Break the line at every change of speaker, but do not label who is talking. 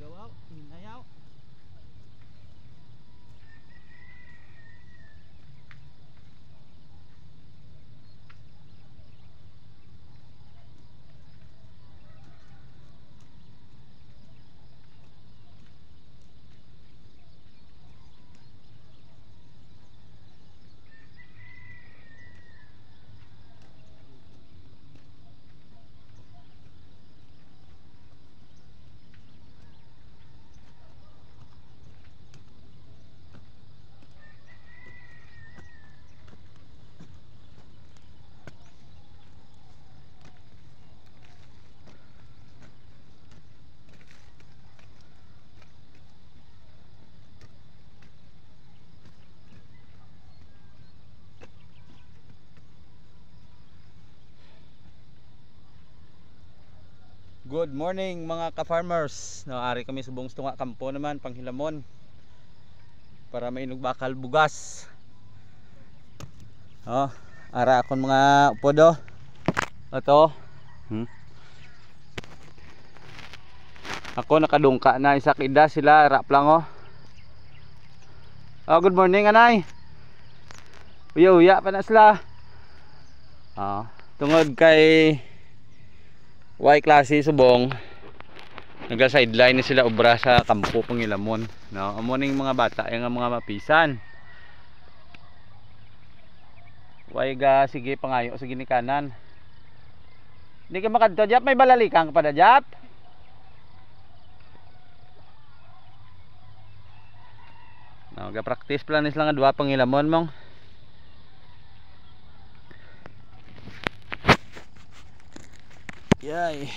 Gawaw, hinayaw. Good morning mga ka-farmers. Naari kami subong tunga kampo naman panghilamon para mainog bakal bugas. Oh, ara akon mga upodo. Ato. Ako nakadungka na isa kida sila rap lang oh. Oh, good morning anay. Uya-uya pa na sila. Tungod kay Y klase subong naga sideline ni sila obra sa kampo Pangilamon. No, amo ning mga bata yang mga mapisan. Y ga sige pangayo sige ni kanan. Di ka makadto Jap, may balalikang pa da Jap. No, ga practice plan is lang nga duha Pangilamon mong. Yay.